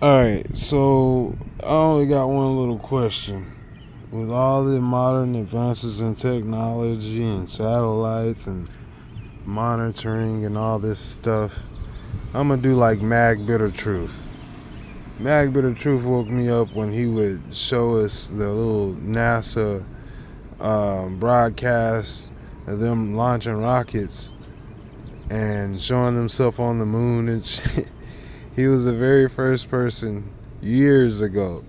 Alright, so I only got one little question. With all the modern advances in technology and satellites and monitoring and all this stuff, I'm gonna do like Mag Bitter Truth. Mag Bitter Truth woke me up when he would show us the little NASA broadcast of them launching rockets and showing themselves on the moon and shit. He was the very first person years ago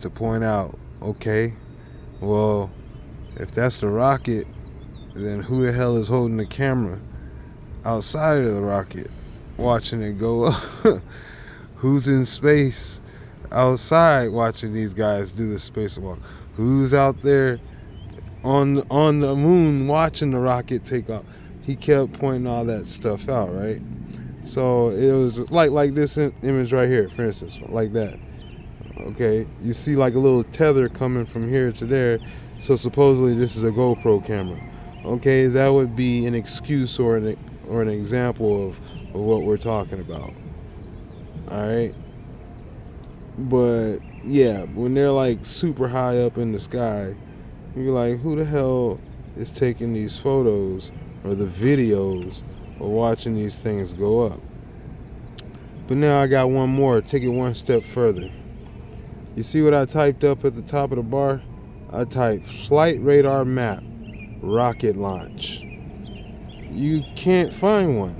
to point out, okay, well, if that's the rocket, then who the hell is holding the camera outside of the rocket watching it go up? Who's in space outside watching these guys do the spacewalk? Who's out there on the moon watching the rocket take off? He kept pointing all that stuff out, right? So it was like this image right here, for instance, like that. Okay, you see like a little tether coming from here to there. So supposedly this is a GoPro camera. Okay, that would be an excuse or an example of what we're talking about. All right, but yeah, when they're like super high up in the sky, you're like, who the hell is taking these photos or the videos or watching these things go up? But now I got one more. Take it one step further. You see what I typed up at the top of the bar? I typed flight radar map, rocket launch. You can't find one.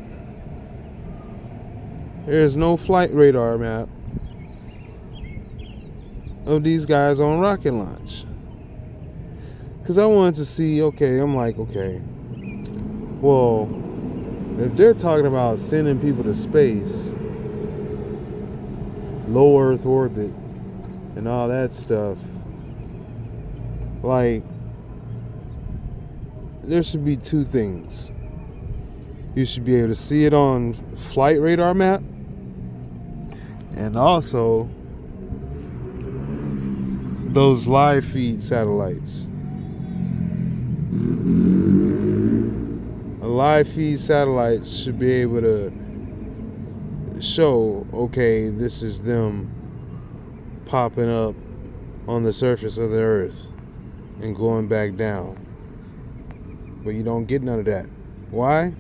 There's no flight radar map of these guys on rocket launch. Because I wanted to see, okay, well, if they're talking about sending people to space, low Earth orbit, and all that stuff, like, there should be two things. You should be able to see it on flight radar map, and also those live feed satellites. A live feed satellite should be able to show, okay, this is them popping up on the surface of the earth and going back down. But you don't get none of that. Why?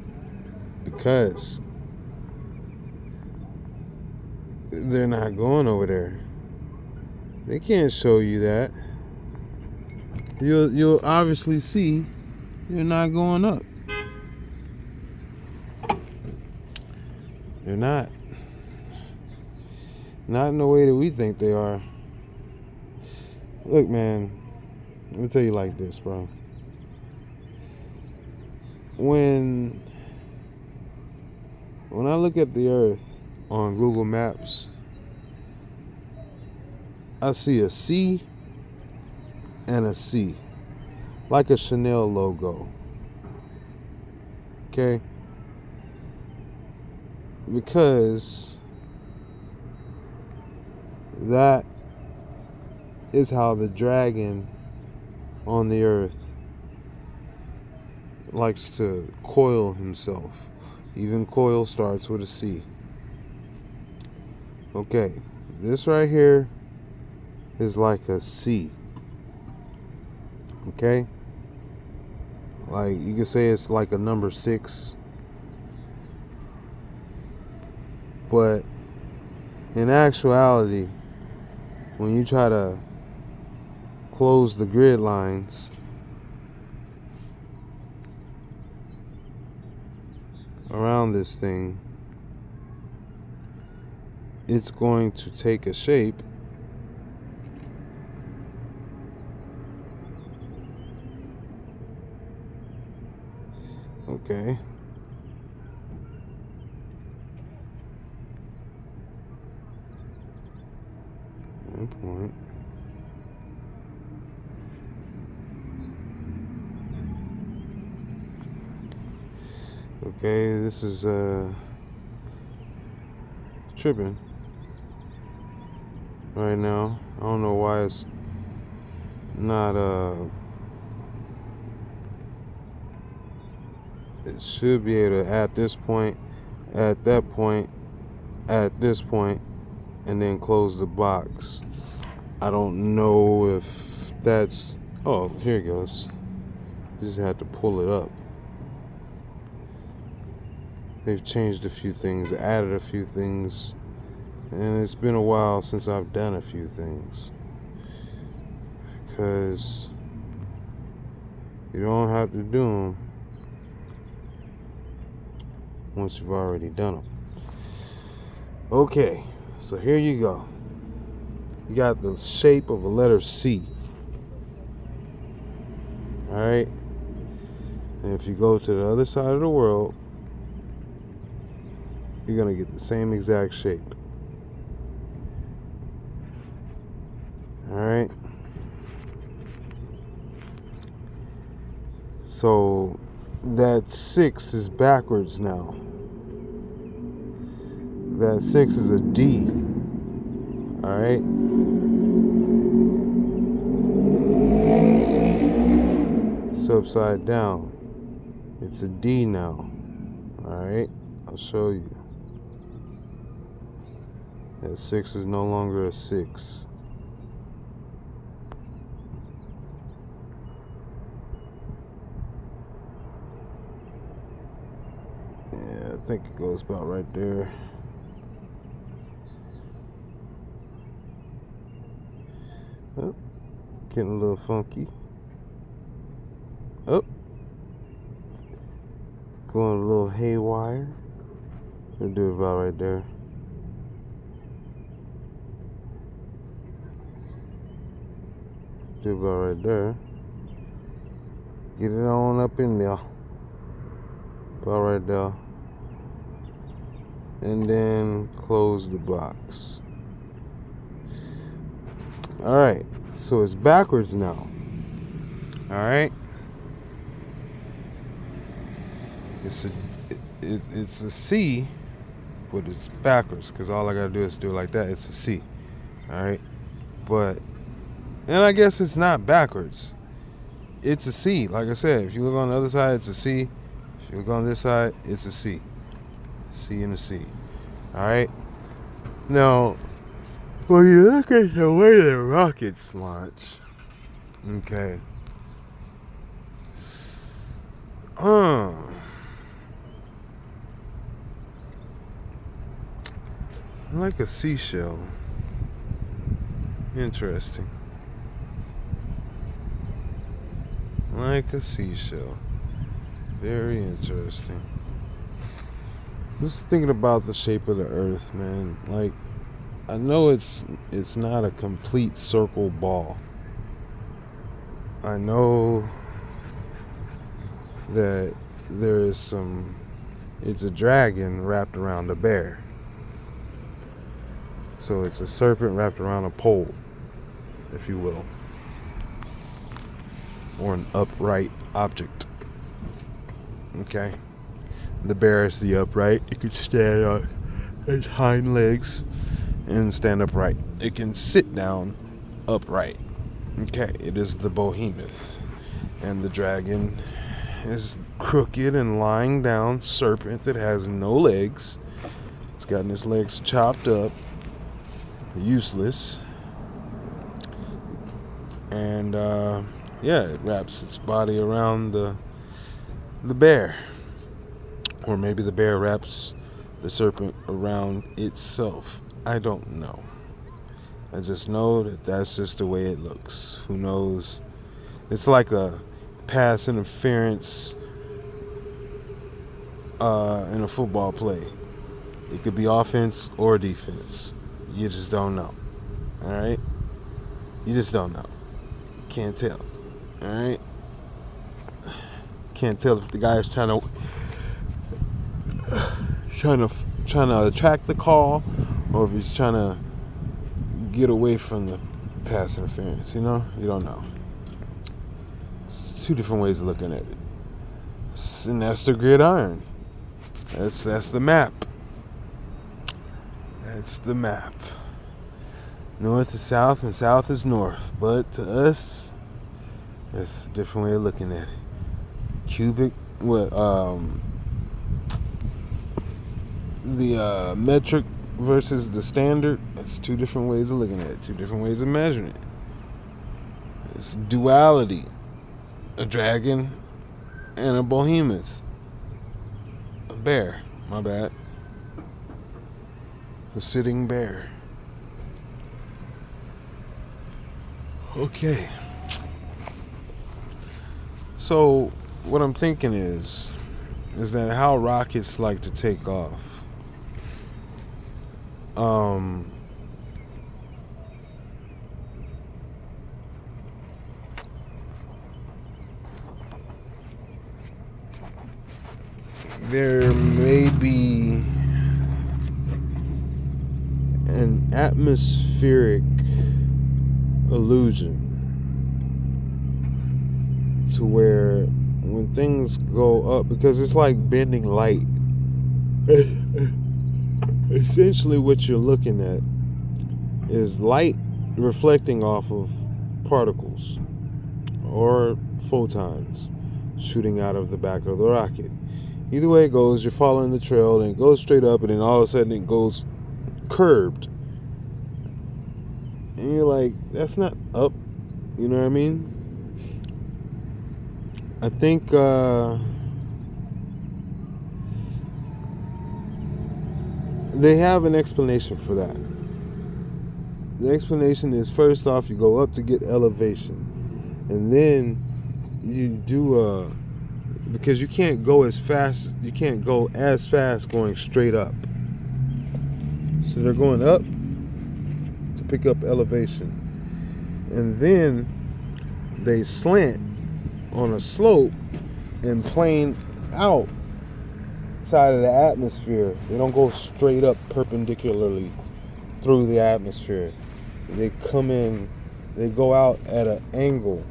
Because they're not going over there. They can't show you that. You'll obviously see they're not going up. They're not. Not in the way that we think they are. Look, man, let me tell you like this, bro. When I look at the earth on Google Maps, I see a C and a C, like a Chanel logo. Okay? Because that is how the dragon on the earth likes to coil himself. Even coil starts with a C. Okay, this right here is like a C. Okay? Like, you can say it's like a number 6. But in actuality, when you try to close the grid lines around this thing, it's going to take a shape okay. Good point. Okay, this is tripping right now. I don't know why it's not it should be able to, at this point, at that point, at this point, and then close the box. I don't know if that's... Oh, here it goes. Just had to pull it up. They've changed a few things, added a few things, and it's been a while since I've done a few things. Because you don't have to do them once you've already done them. Okay, so here you go. You got the shape of a letter C. Alright? And if you go to the other side of the world, you're going to get the same exact shape. Alright? So that 6 is backwards now. That 6 is a D. Alright? It's upside down. It's a D now. Alright? I'll show you. That 6 is no longer a 6. Yeah, I think it goes about right there. Oh, getting a little funky. Oh, going a little haywire. We'll do it about right there. Do it about right there. Get it on up in there. About right there. And then close the box. Alright, so it's backwards now. Alright? It's a C, but it's backwards, because all I gotta do is do it like that. It's a C. Alright? But, and I guess it's not backwards. It's a C. Like I said, if you look on the other side, it's a C. If you look on this side, it's a C. C and a C. Alright? Now, when you look at the way the rockets launch, okay. Like a seashell. Interesting. Like a seashell. Very interesting. Just thinking about the shape of the earth, man. Like, I know it's not a complete circle ball. I know that there is some... It's a dragon wrapped around a bear. So it's a serpent wrapped around a pole, if you will. Or an upright object. Okay? The bear is the upright. It can stand on its hind legs and stand upright. It can sit down upright. Okay, it is the behemoth. And the dragon is crooked and lying down serpent that has no legs. It's gotten its legs chopped up. Useless. And yeah, it wraps its body around the bear. Or maybe the bear wraps the serpent around itself. I don't know. I just know that that's just the way it looks. Who knows? It's like a pass interference in a football play. It could be offense or defense. You just don't know. Alright? You just don't know. Can't tell. Alright? Can't tell if the guy is trying to attract the call, or if he's trying to get away from the pass interference. You know? You don't know. It's two different ways of looking at it. And that's the gridiron. That's the map. That's the map. North is south and south is north. But to us, it's a different way of looking at it. Cubic, the metric versus the standard, that's two different ways of looking at it, two different ways of measuring it. It's duality. A dragon and a behemoth. A bear, my bad. A sitting bear. Okay. So what I'm thinking is that how rockets like to take off. There may be an atmospheric illusion to where when things go up, because it's like bending light. Essentially what you're looking at is light reflecting off of particles or photons shooting out of the back of the rocket. Either way it goes, you're following the trail and it goes straight up, and then all of a sudden it goes curved. And you're like, that's not up. You know what I mean? I think they have an explanation for that. The explanation is, first off, you go up to get elevation, and then you do because you can't go as fast going straight up. So they're going up to pick up elevation, and then they slant on a slope and plane out side of the atmosphere. They don't go straight up perpendicularly through the atmosphere. They come in, they go out at an angle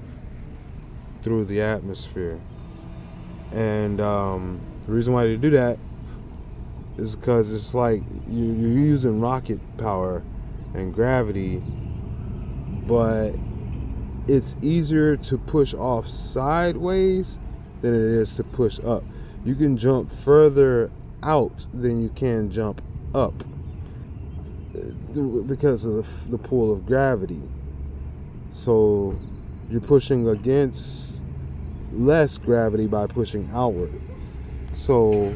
through the atmosphere. And the reason why they do that is because it's like you're using rocket power and gravity, but it's easier to push off sideways than it is to push up. You can jump further out than you can jump up because of the pull of gravity. So you're pushing against less gravity by pushing outward. So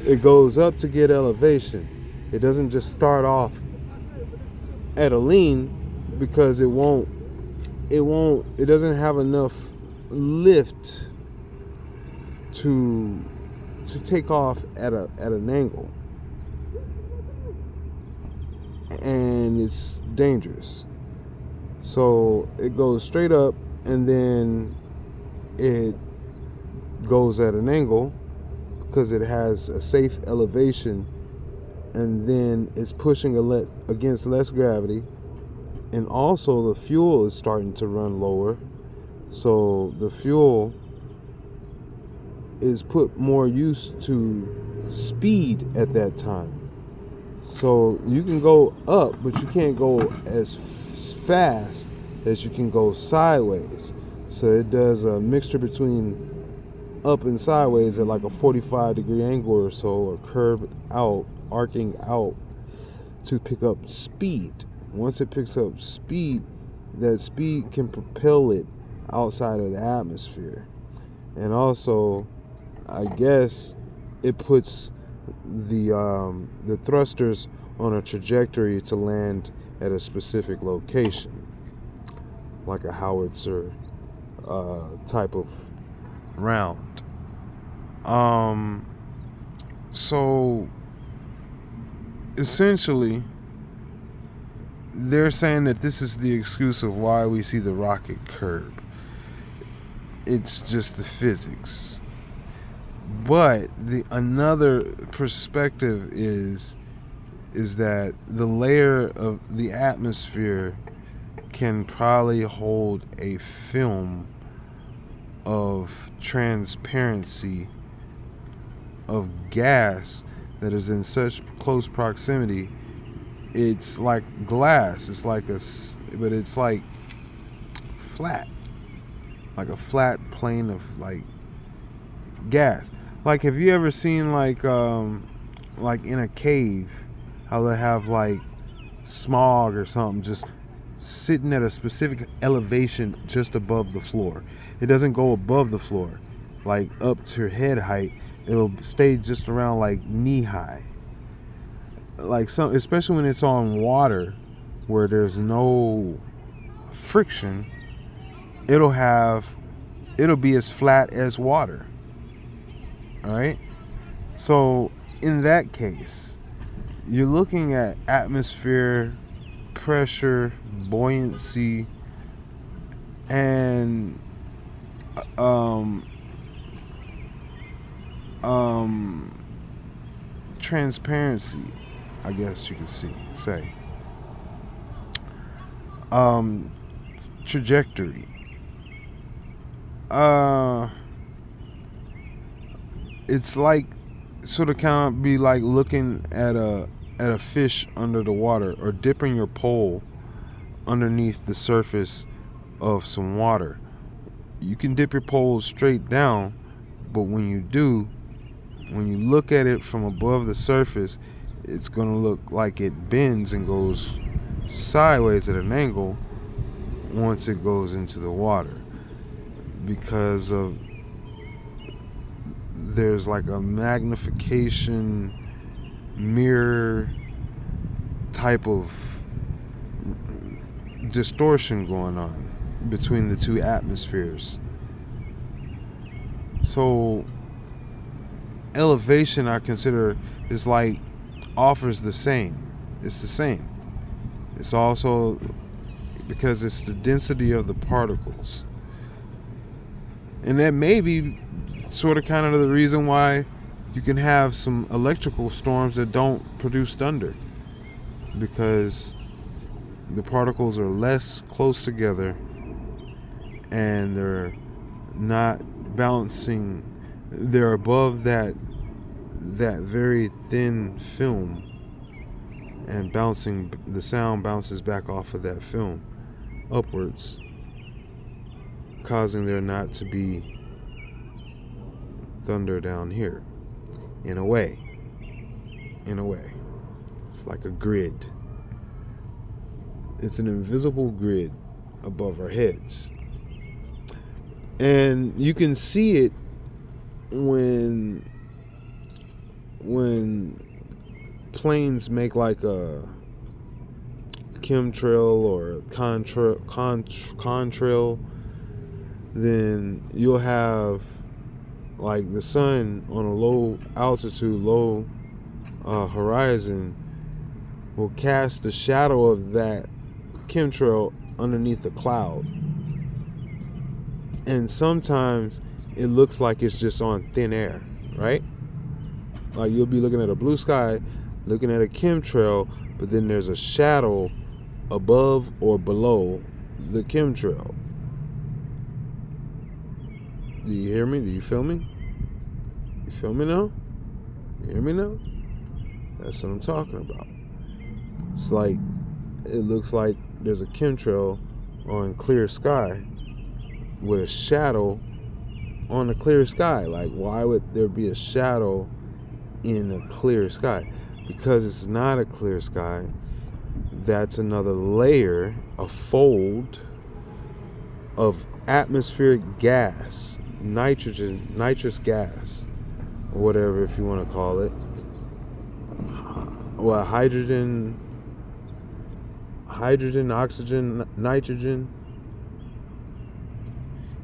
it goes up to get elevation. It doesn't just start off at a lean, because it doesn't have enough lift to take off at an angle, and it's dangerous. So it goes straight up, and then it goes at an angle because it has a safe elevation, and then it's pushing against less gravity. And also the fuel is starting to run lower, so the fuel is put more use to speed at that time. So you can go up, but you can't go as fast as you can go sideways. So it does a mixture between up and sideways at like a 45-degree angle or so, or curved out, arcing out to pick up speed. Once it picks up speed, that speed can propel it outside of the atmosphere. And also, I guess it puts the thrusters on a trajectory to land at a specific location, like a howitzer type of round. So essentially, they're saying that this is the excuse of why we see the rocket curve. It's just the physics. But another perspective is that the layer of the atmosphere can probably hold a film of transparency of gas that is in such close proximity. It's like glass. But it's like flat, like a flat plane of like gas. Like, have you ever seen like in a cave, how they have like smog or something just sitting at a specific elevation just above the floor. It doesn't go above the floor, like up to head height. It'll stay just around like knee high. Like some, especially when it's on water where there's no friction, it'll be as flat as water. All right? So in that case, you're looking at atmosphere, pressure, buoyancy, and transparency, I guess you could say. Trajectory. It's like sort of kind of be like looking at a fish under the water, or dipping your pole underneath the surface of some water. You can dip your pole straight down, but when you look at it from above the surface, it's going to look like it bends and goes sideways at an angle once it goes into the water, because of there's like a magnification mirror type of distortion going on between the two atmospheres. So elevation, I consider, is like offers the same. It's the same. It's also because it's the density of the particles. And that may be sort of kind of the reason why you can have some electrical storms that don't produce thunder, because the particles are less close together and they're not bouncing. They're above that very thin film, and the sound bounces back off of that film upwards, causing there not to be thunder down here. In a way, it's like a grid. It's an invisible grid above our heads, and you can see it when planes make like a chemtrail or contrail. Then you'll have like the sun on a low altitude, low horizon will cast the shadow of that chemtrail underneath the cloud. And sometimes it looks like it's just on thin air, right? Like you'll be looking at a blue sky, looking at a chemtrail, but then there's a shadow above or below the chemtrail. Do you hear me? Do you feel me? You feel me now? You hear me now? That's what I'm talking about. It's like, it looks like there's a chemtrail on clear sky with a shadow on a clear sky. Like, why would there be a shadow in a clear sky? Because it's not a clear sky. That's another layer, a fold of atmospheric gas, nitrous gas, or whatever, if you want to call it. Well, hydrogen, oxygen, nitrogen,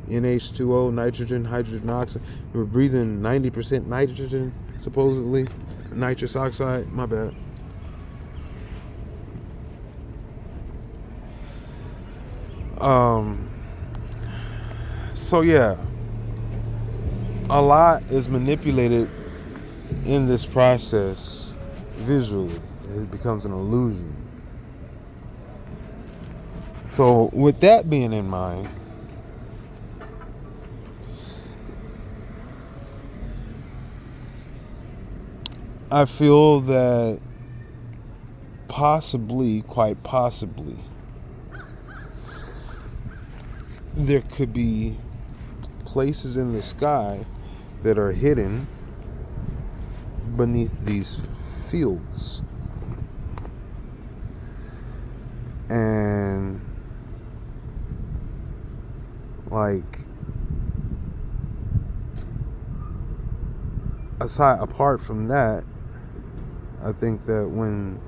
NH2O, nitrogen, oxygen. We're breathing 90% nitrogen, supposedly. Nitrous oxide, my bad. So yeah, a lot is manipulated in this process visually. It becomes an illusion. So with that being in mind, I feel that quite possibly, there could be places in the sky that are hidden beneath these fields. And like, apart from that, I think that when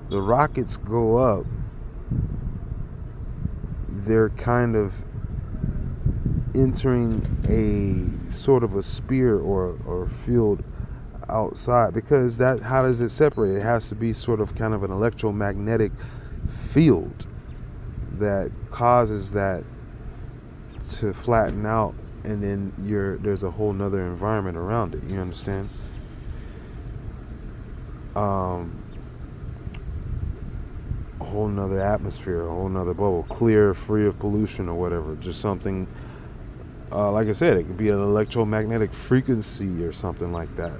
the rockets go up, they're kind of entering a sort of a sphere or field outside, because that, how does it separate? It has to be sort of kind of an electromagnetic field that causes that to flatten out, and then there's a whole nother environment around it. You understand? A whole nother atmosphere, a whole nother bubble, clear, free of pollution or whatever. Just something, like I said, it could be an electromagnetic frequency or something like that.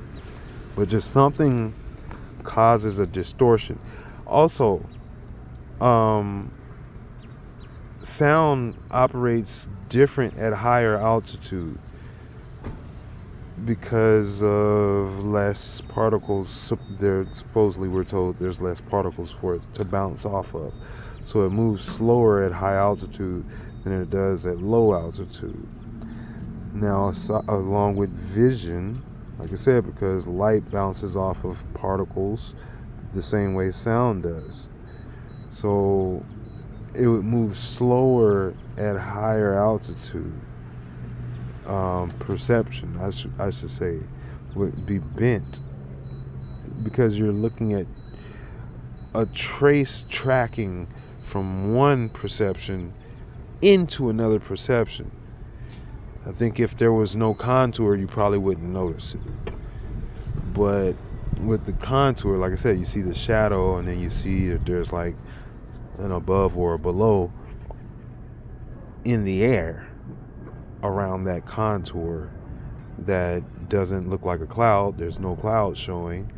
But just something causes a distortion. Also, sound operates different at higher altitude because of less particles. There, supposedly, we're told there's less particles for it to bounce off of, so it moves slower at high altitude than it does at low altitude. Now, along with vision, like I said, because light bounces off of particles the same way sound does, so it would move slower at higher altitude. Perception, I should say, would be bent, because you're looking at a trace tracking from one perception into another perception. I think if there was no contour, you probably wouldn't notice it. But with the contour, like I said, you see the shadow, and then you see that there's like an above or a below in the air around that contour that doesn't look like a cloud. There's no cloud showing,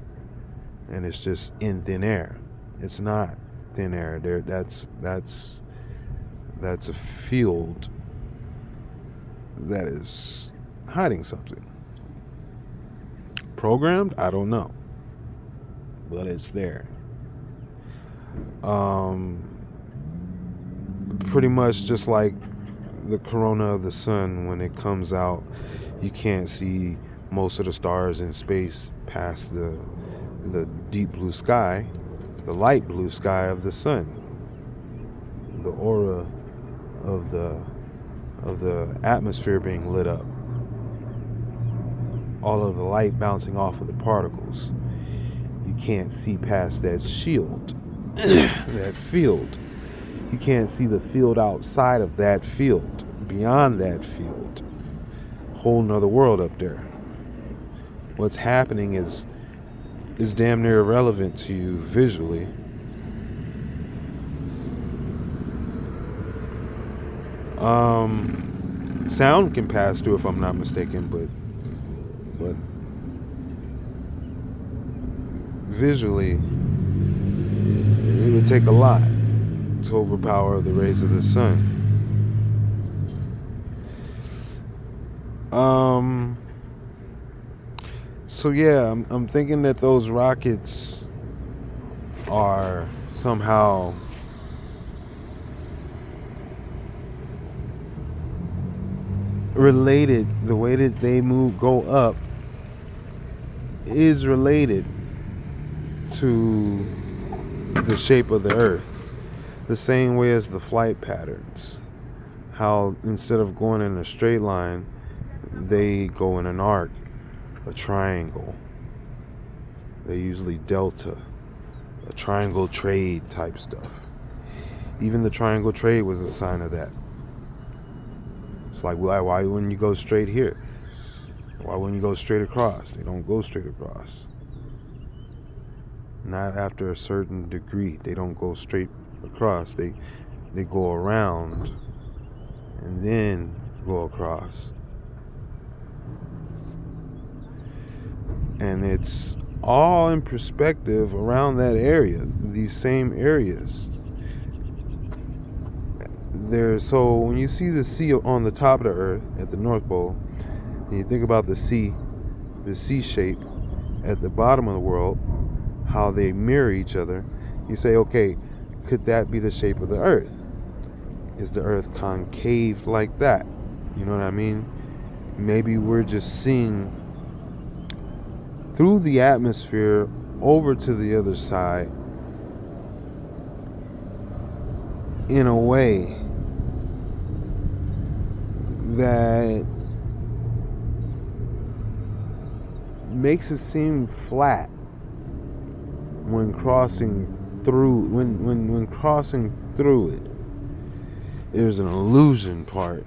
and it's just in thin air. It's not thin air. That's a field that is hiding something. Programmed? I don't know, but it's there. Pretty much just like the corona of the sun, when it comes out, you can't see most of the stars in space past the deep blue sky, the light blue sky of the sun, the aura of the atmosphere being lit up, all of the light bouncing off of the particles. You can't see past that shield, that field. You can't see the field outside of that field, beyond that field. Whole nother world up there. What's happening is damn near irrelevant to you visually. Sound can pass through, if I'm not mistaken, but visually, it would take a lot to overpower the rays of the sun. So yeah, I'm thinking that those rockets are somehow related. The way that they go up is related to the shape of the earth, the same way as the flight patterns. How instead of going in a straight line, they go in an arc, a triangle. They usually delta, a triangle trade type stuff. Even the triangle trade was a sign of that. It's like, why wouldn't you go straight here? Why wouldn't you go straight across? They don't go straight across. Not after a certain degree. They don't go straight across. They go around and then go across. And it's all in perspective around that area, these same areas. So when you see the sea on the top of the earth at the North Pole, and you think about the sea shape at the bottom of the world, how they mirror each other, you say, okay, could that be the shape of the Earth? Is the Earth concave like that? You know what I mean? Maybe we're just seeing through the atmosphere over to the other side in a way that makes it seem flat when crossing through when crossing through it. There's an illusion part.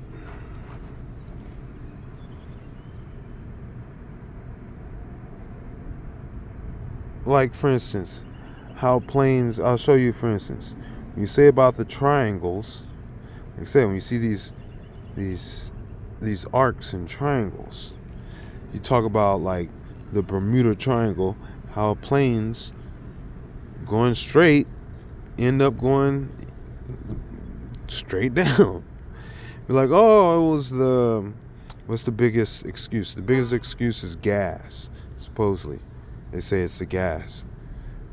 Like, for instance, how planes, I'll show you, for instance, you say about the triangles, like I said, when you see these arcs and triangles, you talk about like the Bermuda Triangle, how planes going straight end up going straight down. You're like, oh, what's the biggest excuse? The biggest excuse is gas, supposedly. They say it's the gas.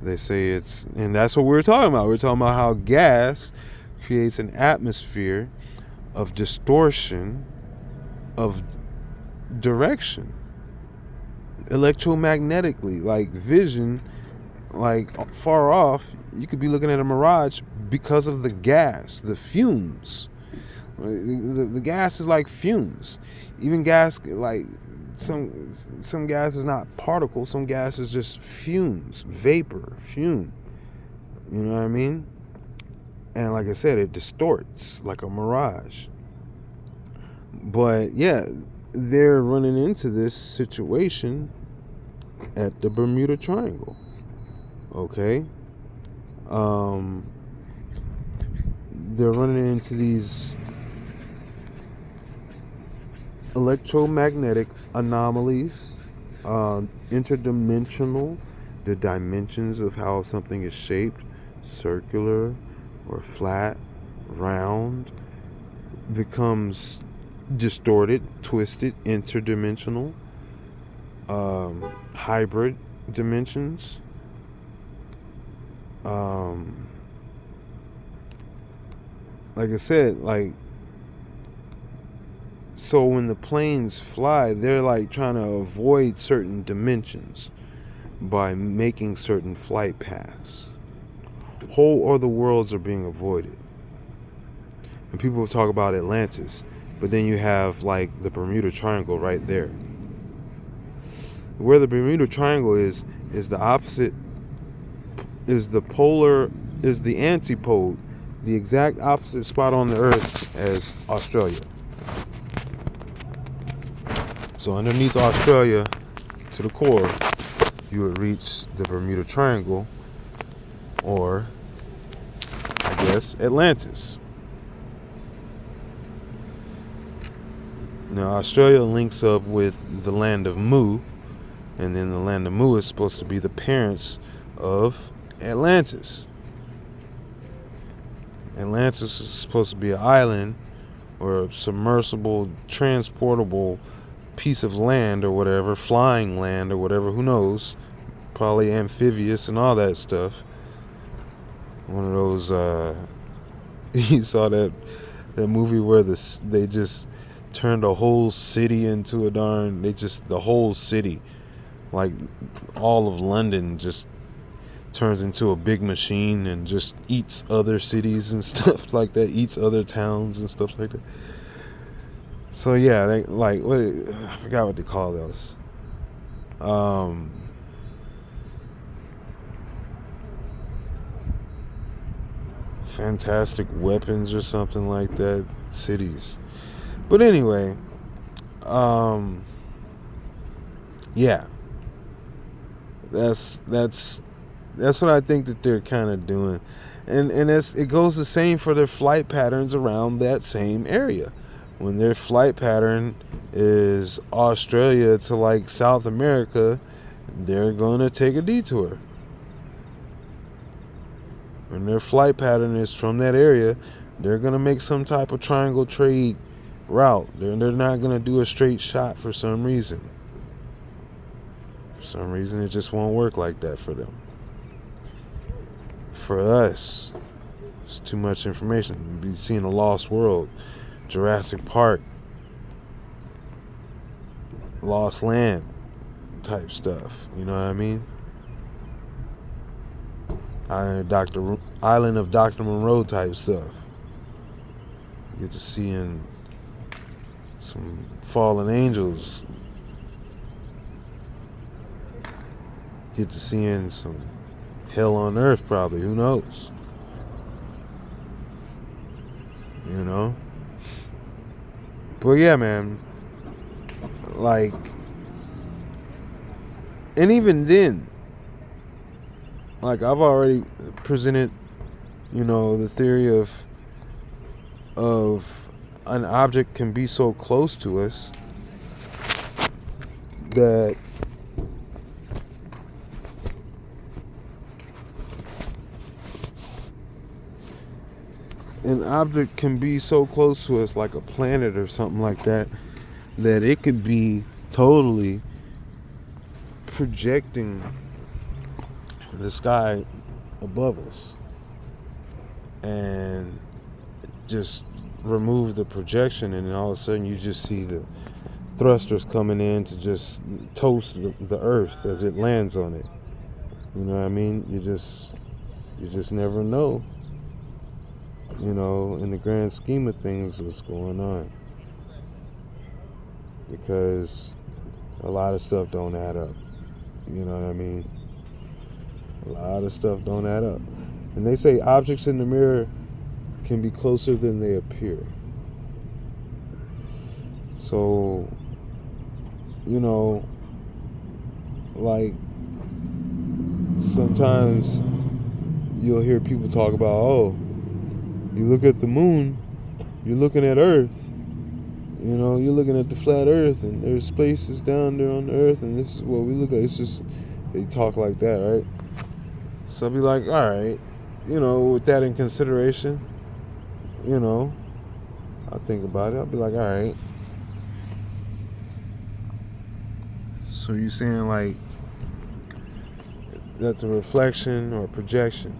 They say and that's what we're talking about. We're talking about how gas creates an atmosphere of distortion of direction electromagnetically, like vision, like far off. You could be looking at a mirage because of the gas, the fumes. The gas is like fumes. Even gas, like some gas is not particles. Some gas is just fumes, vapor, fume. You know what I mean? And like I said, it distorts like a mirage. But yeah, they're running into this situation at the Bermuda Triangle. Okay? They're running into these electromagnetic anomalies, interdimensional, the dimensions of how something is shaped, circular or flat, round, becomes distorted, twisted, interdimensional, hybrid dimensions. Like I said, like, so when the planes fly, they're like trying to avoid certain dimensions by making certain flight paths. Whole other worlds are being avoided. And people talk about Atlantis, but then you have like the Bermuda Triangle right there. Where the Bermuda Triangle is the opposite, is the antipode, the exact opposite spot on the Earth as Australia. So underneath Australia, to the core, you would reach the Bermuda Triangle, or I guess Atlantis. Now Australia links up with the land of Mu, and then the land of Mu is supposed to be the parents of Atlantis. Atlantis is supposed to be an island or a submersible, transportable piece of land or whatever, flying land or whatever, who knows, probably amphibious and all that stuff. One of those you saw that movie where they just turned a whole city into the whole city, like all of London, just turns into a big machine and just eats other cities and stuff like that, eats other towns and stuff like that. So yeah, they like I forgot what they call those. Fantastic weapons or something like that, cities. But anyway, yeah, that's what I think that they're kind of doing, and it goes the same for their flight patterns around that same area. When their flight pattern is Australia to like South America, they're going to take a detour. When their flight pattern is from that area, they're going to make some type of triangle trade route. They're not going to do a straight shot for some reason. For some reason, it just won't work like that for them. For us, It's too much information. You'd be seeing a lost world, Jurassic Park, Lost Land type stuff. You know what I mean? Island of Dr. Monroe type stuff. You get to seeing some fallen angels. Get to seeing some hell on earth probably. Who knows? You know? But yeah, man. Like, and even then, like I've already presented, the theory of an object can be so close to us that like a planet or something like that, that it could be totally projecting the sky above us and just remove the projection, and then all of a sudden you just see the thrusters coming in to just toast the earth as it lands on it. You know what I mean? You just never know, in the grand scheme of things, what's going on, because a lot of stuff don't add up. You know what I mean? A lot of stuff don't add up. And they say objects in the mirror can be closer than they appear. So, like sometimes you'll hear people talk about, oh, you look at the moon, you're looking at Earth. You're looking at the flat Earth, and there's spaces down there on the Earth, and this is what we look at. It's just, they talk like that, right? So I'll be like, all right, with that in consideration, I'll think about it. I'll be like, all right. So you're saying like that's a reflection or a projection?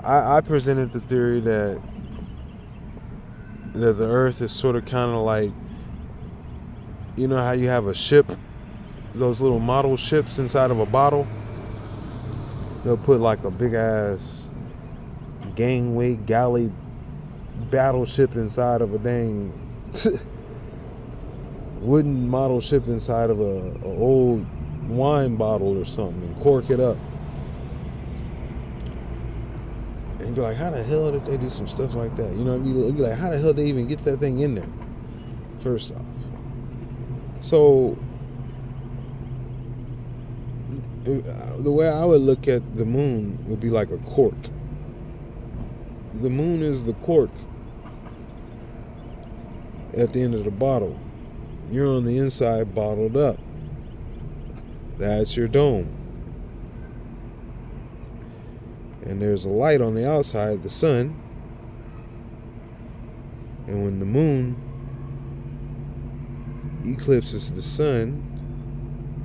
I presented the theory that the Earth is sort of kind of like, how you have a ship, those little model ships inside of a bottle. They'll put like a big ass gangway galley battleship inside of a dang wooden model ship inside of a old wine bottle or something, and cork it up. And you'd be like, how the hell did they do some stuff like that? You'd be like, how the hell did they even get that thing in there? First off. So, the way I would look at the moon would be like a cork. The moon is the cork at the end of the bottle. You're on the inside bottled up. That's your dome. And there's a light on the outside, the sun. And when the moon eclipses the sun,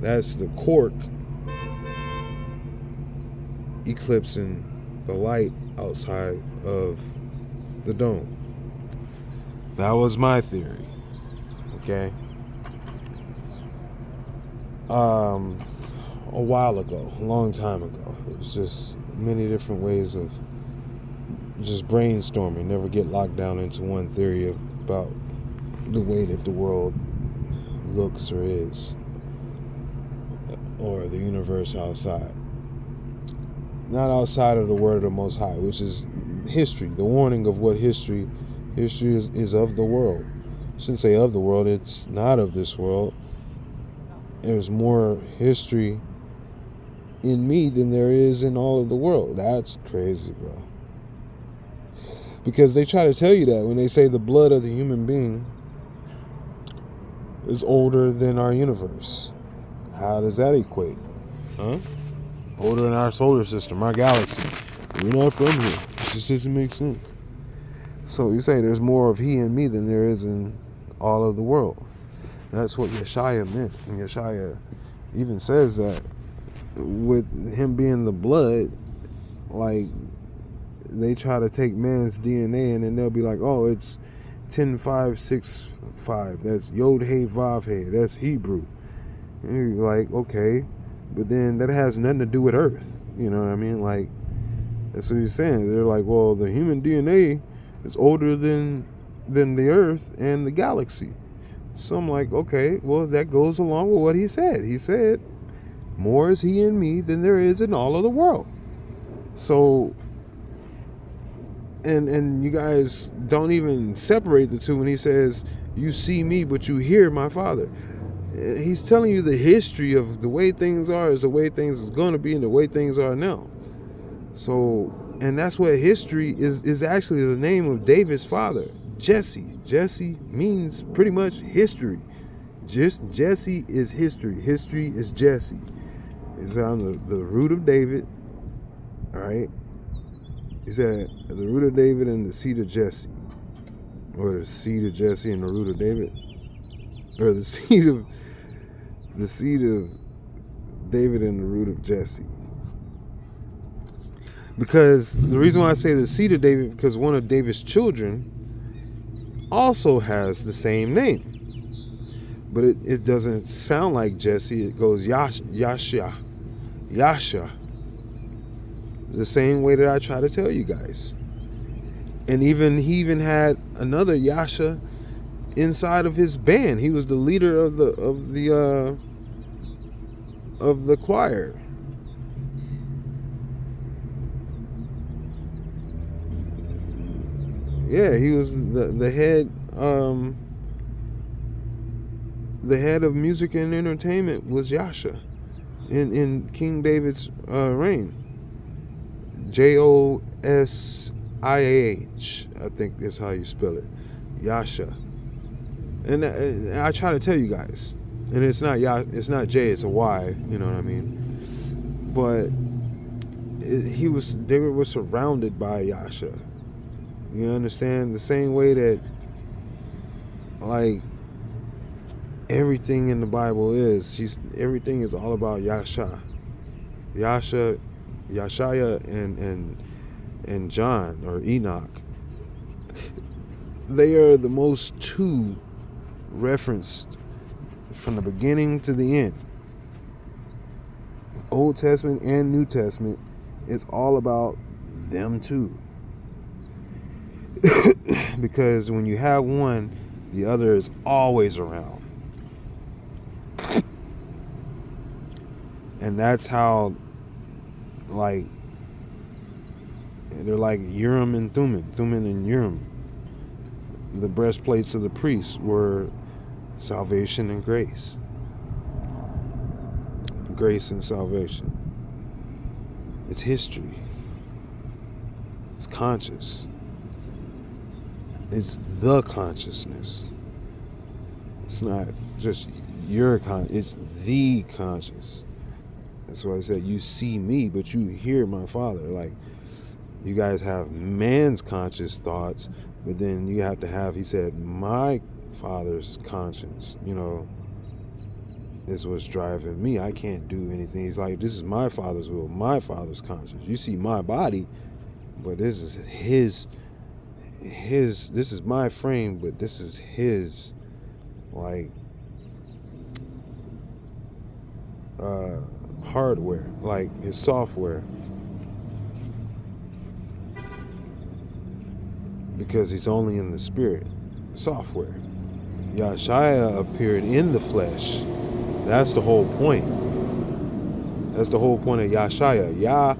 that's the cork eclipsing the light outside of the dome. That was my theory. Okay. A while ago, a long time ago. It was just many different ways of just brainstorming. Never get locked down into one theory about the way that the world looks or is, or the universe outside. Not outside of the word of the Most High, which is history. The warning of what history is of the world. I shouldn't say of the world, it's not of this world. There's more history in me than there is in all of the world. That's crazy, bro. Because they try to tell you that when they say the blood of the human being is older than our universe. How does that equate? Huh? Older than our solar system, our galaxy. We're not from here. It just doesn't make sense. So you say there's more of he in me than there is in all of the world. That's what Yeshaya meant. And Yeshaya even says that with him being the blood, like they try to take man's DNA and then they'll be like, oh, it's 10565. That's Yod Hey Vav Hey. That's Hebrew. And you're like, okay, but then that has nothing to do with Earth. You know what I mean? Like, that's what he's saying. They're like, well, the human DNA is older than the Earth and the galaxy. So I'm like, okay, well, that goes along with what he said. He said, more is he in me than there is in all of the world. So, and you guys don't even separate the two when he says, you see me, but you hear my Father. He's telling you the history of the way things are is the way things is going to be and the way things are now. So, and that's what history is actually the name of David's father, Jesse. Jesse means pretty much history. Just Jesse is history. History is Jesse. It's on the root of David. All right. It's at the root of David and the seed of Jesse. Or the seed of Jesse and the root of David. Or the seed of David and the root of Jesse. Because the reason why I say the seed of David, because one of David's children also has the same name. But it doesn't sound like Jesse. It goes Yasha. The same way that I try to tell you guys. And he even had another Yasha inside of his band. He was the leader of the choir. Yeah, he was the head of music and entertainment was Yasha in King David's reign. Josiah, I think is how you spell it. Yasha. And I try to tell you guys, and it's not J, it's a Y. You know what I mean? But they were surrounded by Yasha. You understand? The same way that, like, everything in the Bible is, everything is all about Yasha, Yashaya, and John or Enoch. They are the most two referenced from the beginning to the end. Old Testament and New Testament, it's all about them two. Because when you have one, the other is always around. And that's how, like, they're like Urim and Thummim and Urim. The breastplates of the priests were salvation and grace. Grace and salvation. It's history. It's conscious. It's the consciousness. It's not just your it's the conscious. That's why I said, you see me, but you hear my Father. Like, you guys have man's conscious thoughts, but then you have to have, he said, my Father's conscience, is what's driving me. I can't do anything. He's like, this is my Father's will, my Father's conscience. You see my body, but this is his, this is my frame, but this is his, like, hardware, like his software. Because he's only in the spirit, software. Yashaya appeared in the flesh. That's the whole point. That's the whole point of Yashaya. Yah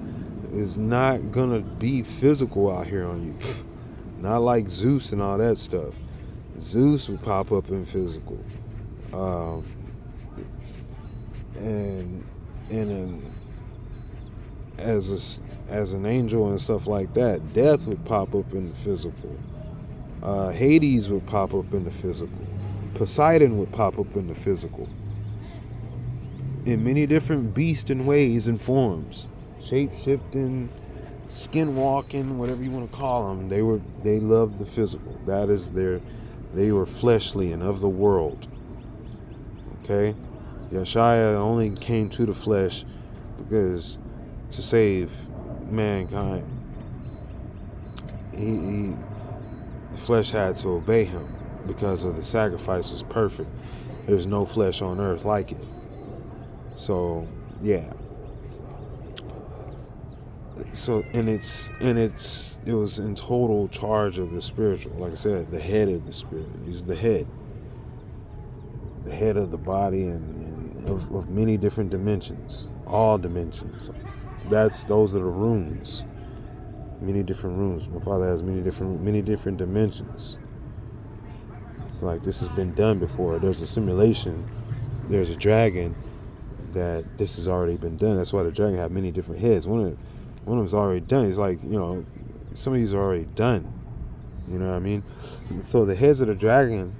is not gonna be physical out here on you. Not like Zeus and all that stuff. Zeus would pop up in physical. As an angel and stuff like that. Death would pop up in the physical. Hades would pop up in the physical. Poseidon would pop up in the physical. In many different beasts and ways and forms. Shape-shifting, skin-walking, whatever you want to call them. They loved the physical. That is they were fleshly and of the world. Okay? Yeshua only came to the flesh because to save mankind. he the flesh had to obey him because of the sacrifice was perfect. There's no flesh on earth like it. So yeah. So it was in total charge of the spiritual. Like I said, the head of the spirit. He's the head of the body, and of many different dimensions, all dimensions. Those are the rooms. Many different rooms. My Father has many different dimensions. It's like this has been done before. There's a simulation. There's a dragon that this has already been done. That's why the dragon have many different heads. One of them's already done. It's like, some of these are already done. You know what I mean? So the heads of the dragon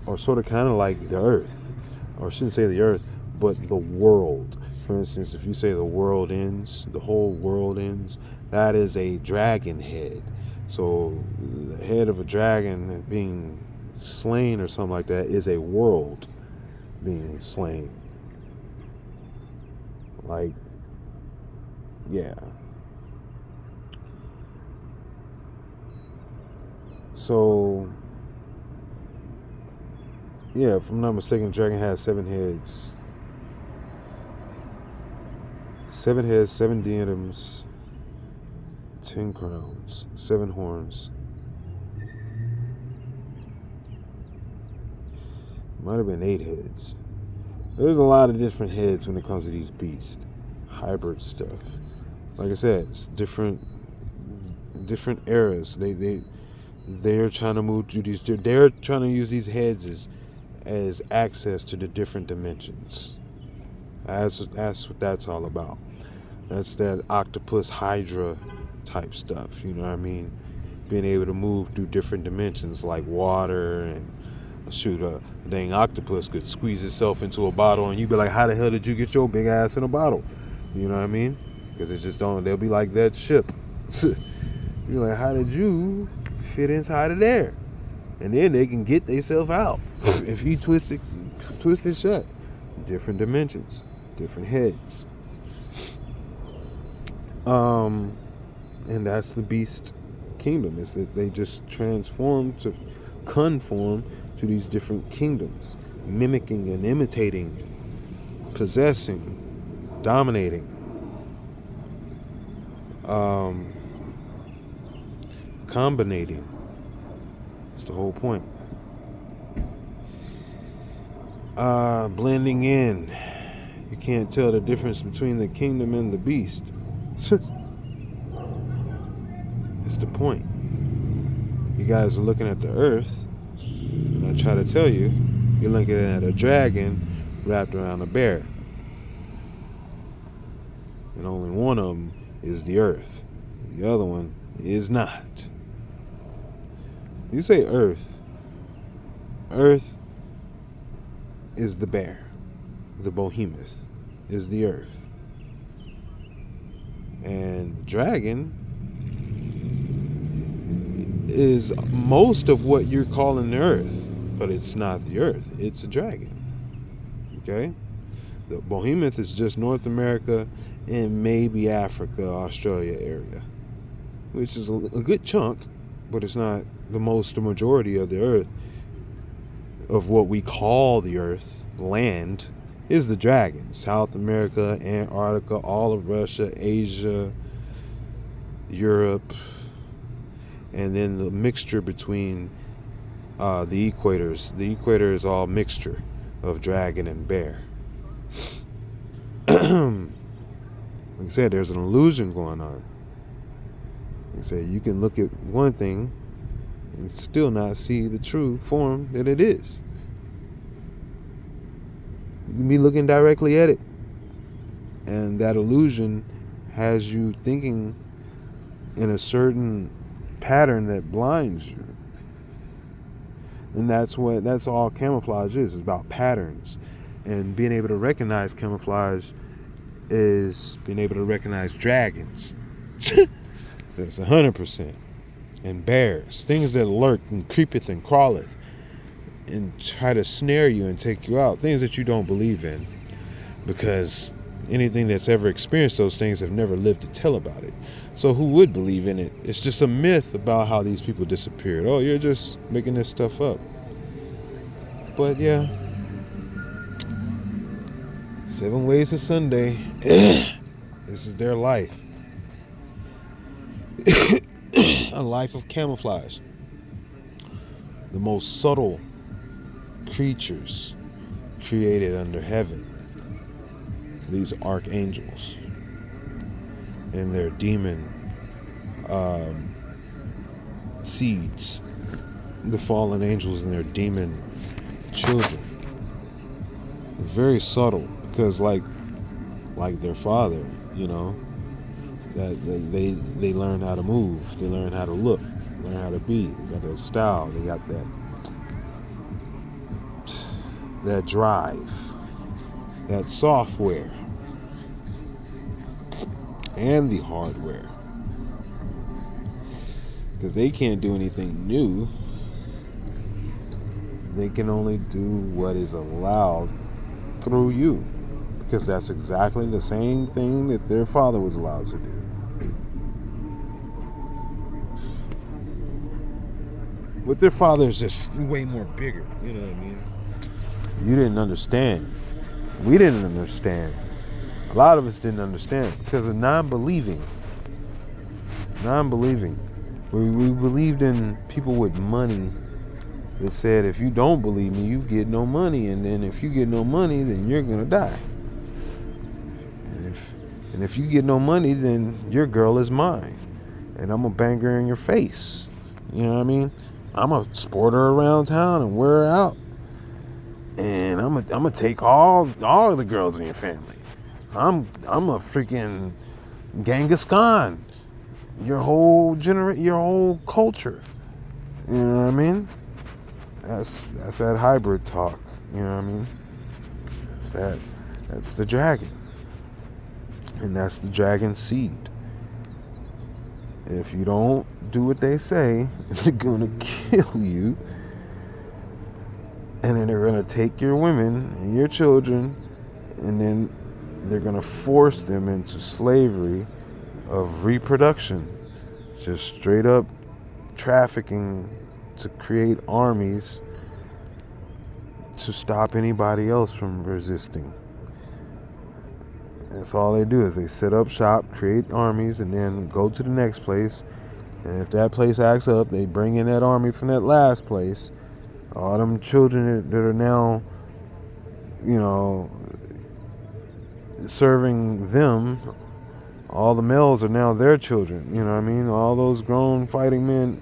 are sort of kind of like the earth, or I shouldn't say the earth, but the world. For instance, if you say the world ends, the whole world ends, that is a dragon head. So the head of a dragon being slain or something like that is a world being slain. Like, yeah. So, yeah, if I'm not mistaken, dragon has 7 heads. 7 heads, 7 diadems, 10 crowns, 7 horns. Might have been 8 heads. There's a lot of different heads when it comes to these beasts. Hybrid stuff. Like I said, it's different eras. They're trying to move through these. They're trying to use these heads as access to the different dimensions. That's what that's all about. That's that octopus hydra type stuff. You know what I mean? Being able to move through different dimensions like water, and shoot, a dang octopus could squeeze itself into a bottle, and you'd be like, how the hell did you get your big ass in a bottle? You know what I mean? Because it just don't. They'll be like that ship. You're like, how did you fit inside of there? And then they can get themselves out if you twist it shut. Different dimensions, different heads. And that's the beast kingdom. Is that they just transform to conform to these different kingdoms, mimicking and imitating, possessing, dominating, combinating. That's the whole point. Blending in. You can't tell the difference between the kingdom and the beast. That's the point. You guys are looking at the earth, and I try to tell you, you're looking at a dragon wrapped around a bear. And only one of them is the earth. The other one is not. You say earth. Earth is the bear. The behemoth is the earth. And the dragon is most of what you're calling the earth, but it's not the earth. It's a dragon. Okay? The behemoth is just North America and maybe Africa, Australia area, which is a good chunk, but it's not the majority of the earth. Of what we call the earth, land, is the dragon. South America, Antarctica, all of Russia, Asia, Europe, and then the mixture between the equators. The equator is all mixture of dragon and bear. Like I said, there's an illusion going on. Like I said, you can look at one thing and still not see the true form that it is. You can be looking directly at it, and that illusion has you thinking in a certain pattern that blinds you. And that's all camouflage is. It's about patterns. And being able to recognize camouflage is being able to recognize dragons. That's 100%. And bears, things that lurk and creepeth and crawleth and try to snare you and take you out, things that you don't believe in, because anything that's ever experienced those things have never lived to tell about it. So who would believe in it? It's just a myth about how these people disappeared. Oh, you're just making this stuff up. But yeah, 7 ways to Sunday. This is their life. A life of camouflage. The most subtle creatures created under heaven. These archangels and their demon seeds. The fallen angels and their demon children. Very subtle, because like their father, that they learn how to move, they learn how to look, learn how to be. They got that style, they got that drive, that software, and the hardware. Because they can't do anything new. They can only do what is allowed through you. Because that's exactly the same thing that their father was allowed to do. But their father is just way more bigger. You know what I mean? You didn't understand. We didn't understand. A lot of us didn't understand because of non-believing. We believed in people with money that said, if you don't believe me, you get no money. And then if you get no money, then you're going to die. And if you get no money, then your girl is mine. And I'm going to bang her in your face. You know what I mean? I'm going to sport her around town and wear her out. And I'm going to take all of the girls in your family. I'm a freaking Genghis Khan. Your whole culture. You know what I mean? That's that hybrid talk. You know what I mean? That's the dragon. And that's the dragon seed. If you don't do what they say, they're gonna kill you. And then they're gonna take your women and your children, and then they're gonna force them into slavery of reproduction. Just straight up trafficking to create armies to stop anybody else from resisting. That's all they do is they set up shop, create armies, and then go to the next place. And if that place acts up, they bring in that army from that last place. All them children that are now, serving them, all the males are now their children. You know what I mean? All those grown fighting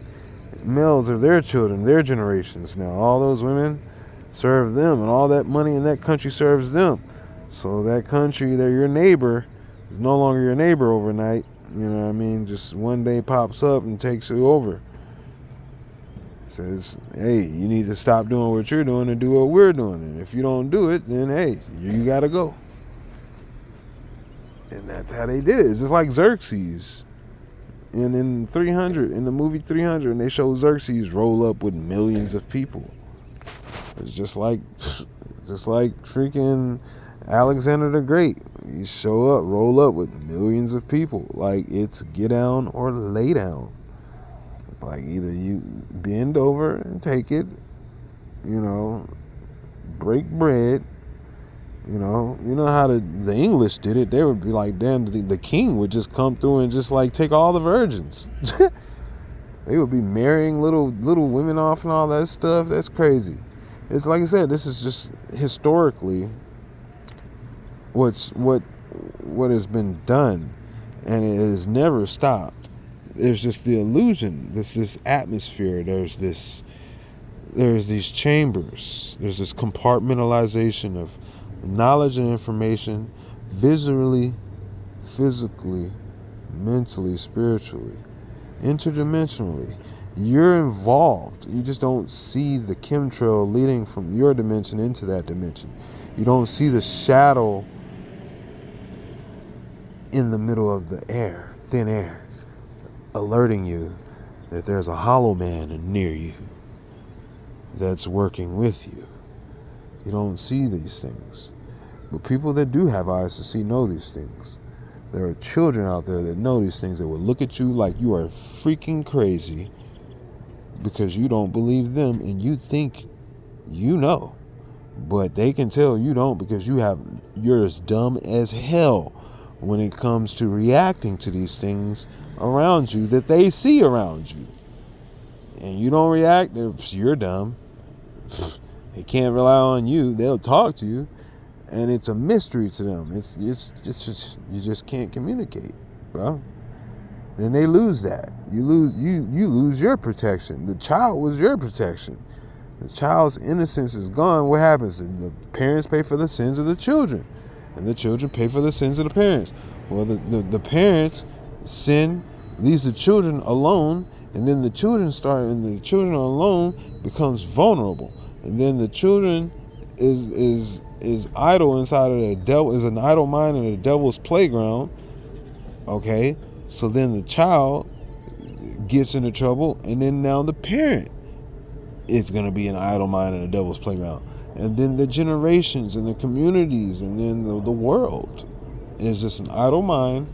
males are their children, their generations now. All those women serve them, and all that money in that country serves them. So that country, they're your neighbor, is no longer your neighbor overnight. You know what I mean? Just one day pops up and takes you over. Says, hey, you need to stop doing what you're doing and do what we're doing. And if you don't do it, then hey, you gotta go. And that's how they did it. It's just like Xerxes. And in the movie 300, and they show Xerxes roll up with millions of people. It's just like freaking Alexander the Great. You roll up with millions of people. Like, it's get down or lay down. Like, either you bend over and take it, break bread. You know how the English did it. They would be like, damn, the king would just come through and just like take all the virgins. They would be marrying little women off and all that stuff. That's crazy. It's like I said, this is just historically what has been done, and it has never stopped. There's just the illusion. There's this atmosphere. There's these chambers. There's this compartmentalization of knowledge and information, visually, physically, mentally, spiritually, interdimensionally. You're involved. You just don't see the chemtrail leading from your dimension into that dimension. You don't see the shadow in the middle of the air, thin air, alerting you that there's a hollow man near you that's working with you. You don't see these things. But people that do have eyes to see know these things. There are children out there that know these things that will look at you like you are freaking crazy because you don't believe them and you think you know. But they can tell you don't because you're as dumb as hell when it comes to reacting to these things around you that they see around you. And you don't react, you're dumb. They can't rely on you. They'll talk to you, and it's a mystery to them. It's just you just can't communicate, bro. Then they lose that. You lose your protection. The child was your protection. The child's innocence is gone. What happens? The parents pay for the sins of the children, and the children pay for the sins of the parents. Well, the parents sin, leaves the children alone, and then the children are alone, becomes vulnerable, and then the children is idle inside of the devil, is an idle mind in the devil's playground. Okay, so then the child gets into trouble, and then now the parent is going to be an idle mind in the devil's playground, and then the generations and the communities and then the world is just an idle mind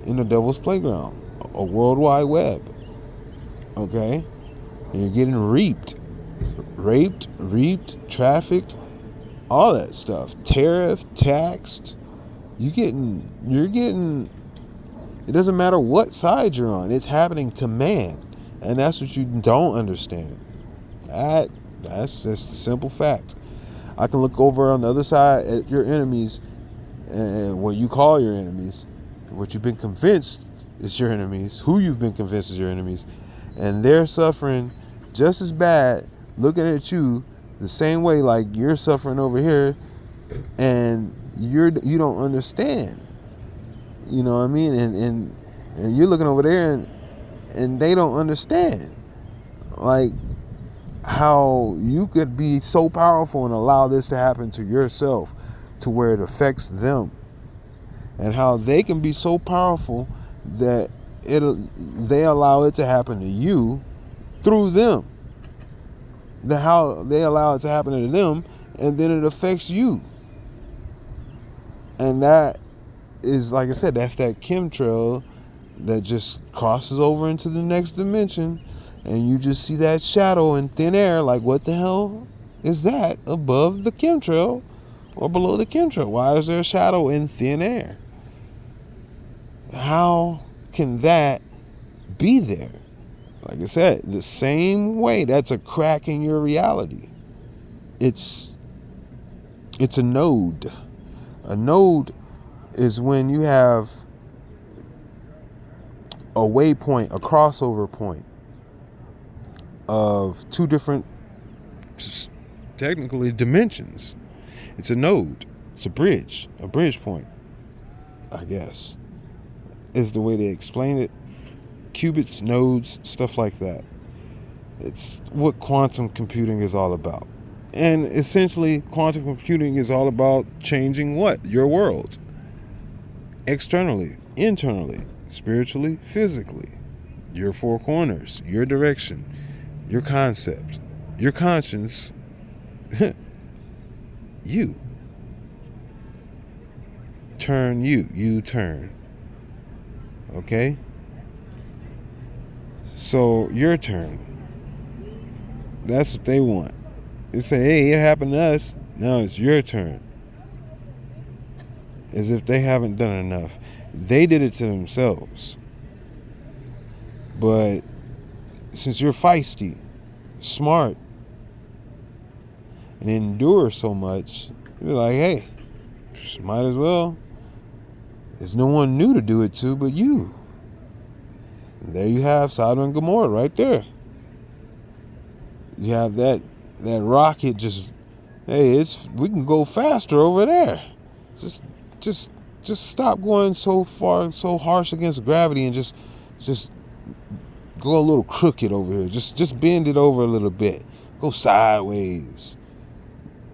in the devil's playground, a world wide web. Okay, and you're getting raped, trafficked, all that stuff, tariffed, taxed. You're getting. It doesn't matter what side you're on. It's happening to man, and that's what you don't understand. That's just a simple fact. I can look over on the other side at your enemies, and what you call your enemies, what you've been convinced is your enemies, who you've been convinced is your enemies, and they're suffering just as bad, looking at you the same way like you're suffering over here, and you don't understand. You know what I mean? And you're looking over there, and they don't understand. Like, how you could be so powerful and allow this to happen to yourself to where it affects them, and how they can be so powerful that they allow it to happen to you through them, how they allow it to happen to them, and then it affects you. And that is, like I said, that's that chemtrail that just crosses over into the next dimension. And you just see that shadow in thin air, like, what the hell is that above the chemtrail or below the chemtrail? Why is there a shadow in thin air? How can that be there? Like I said, the same way, that's a crack in your reality. It's a node. A node is when you have a waypoint, a crossover point of two different, technically, dimensions. It's a node. It's a bridge point, I guess, is the way they explain it. Qubits, nodes, stuff like that. It's what quantum computing is all about. And essentially, quantum computing is all about changing what? Your world. Externally, internally, spiritually, physically. Your four corners, your direction, your concept, your conscience, you. You turn. Okay? So, your turn. That's what they want. They say, hey, it happened to us. Now it's your turn. As if they haven't done enough. They did it to themselves. But since you're feisty, smart, and endure so much, you're like, hey, might as well. There's no one new to do it to but you. And there you have Sodom and Gomorrah right there. You have that rocket just, hey, we can go faster over there. Just stop going so far, so harsh against gravity, and just go a little crooked over here. Just bend it over a little bit. Go sideways.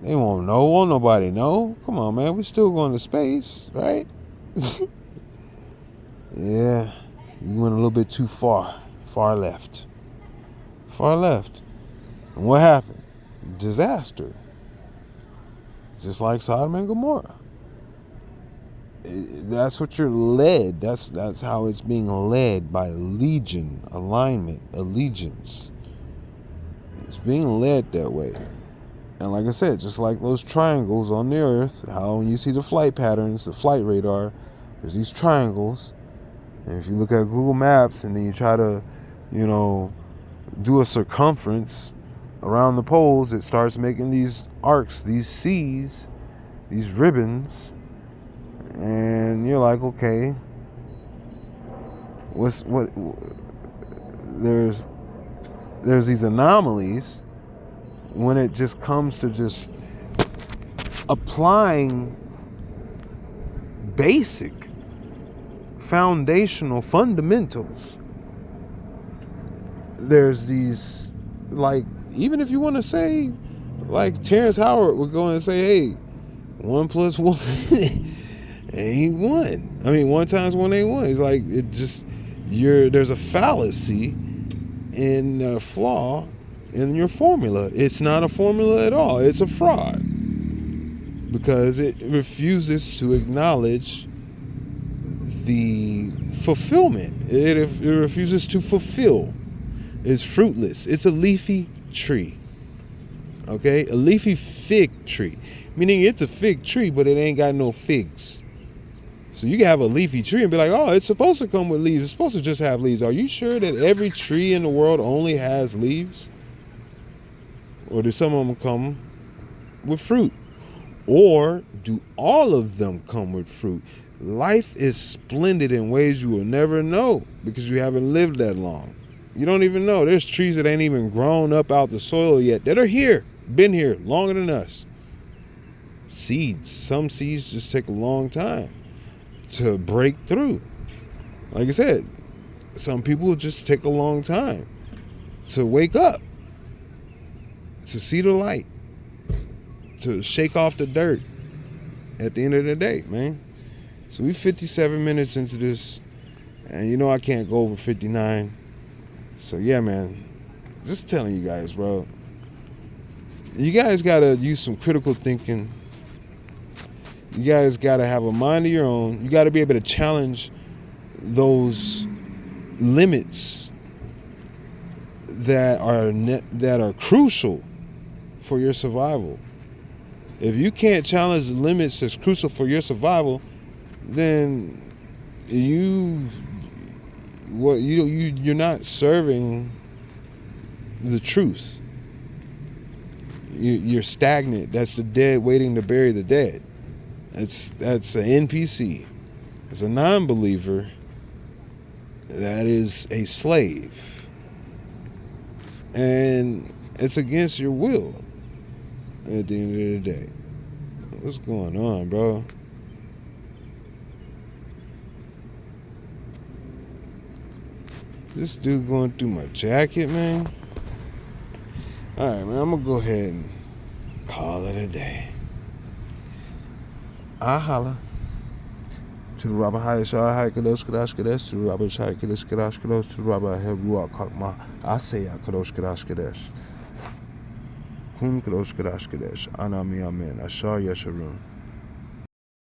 They won't know. Won't nobody know. Come on, man. We still going to space, right? Yeah. You went a little bit too far. Far left. And what happened? Disaster. Just like Sodom and Gomorrah. That's what you're led. That's how it's being led, by legion, alignment, allegiance. It's being led that way. And like I said, just like those triangles on the earth, how when you see the flight patterns, the flight radar, there's these triangles. And if you look at Google Maps and then you try to, do a circumference around the poles, it starts making these arcs, these C's, these ribbons. And you're like, okay, there's these anomalies when it just comes to just applying basic foundational fundamentals. There's these, like, even if you want to say, like Terrence Howard would go and say, hey, 1 + 1 ain't 1. I mean, 1 × 1 ain't 1. It's like, it just, there's a fallacy in a flaw in your formula. It's not a formula at all. It's a fraud, because it refuses to acknowledge the fulfillment. It refuses to fulfill. It's fruitless. It's a leafy tree. Okay? A leafy fig tree. Meaning it's a fig tree, but it ain't got no figs. So you can have a leafy tree and be like, oh, it's supposed to come with leaves. It's supposed to just have leaves. Are you sure that every tree in the world only has leaves? Or do some of them come with fruit? Or do all of them come with fruit? Life is splendid in ways you will never know, because you haven't lived that long. You don't even know. There's trees that ain't even grown up out the soil yet that are here, been here longer than us. Seeds. Some seeds just take a long time to break through. Like I said, some people just take a long time to wake up, to see the light, to shake off the dirt at the end of the day, man. So we 57 minutes into this, and I can't go over 59. So yeah, man, just telling you guys, bro, you guys gotta use some critical thinking. You guys gotta have a mind of your own. You gotta be able to challenge those limits that are crucial for your survival. If you can't challenge the limits that's crucial for your survival, then you're not serving the truth. You're stagnant. That's the dead waiting to bury the dead. That's an NPC. It's a non-believer that is a slave, and it's against your will at the end of the day. What's going on, bro? This dude going through my jacket, man. Alright, man, I'm gonna go ahead and call it a day. I holla. To the Rabbi Hayashar Hai Kadosh Kadash Kadesh, to the Rabbi Shai Kadosh Kadash Kadosh, to the Rabbi Heruach Hakma Asaya Kadosh Kadash Kadesh. Kun Kadosh Kadash Kadesh. Anami Amen. Ashar Yesharun.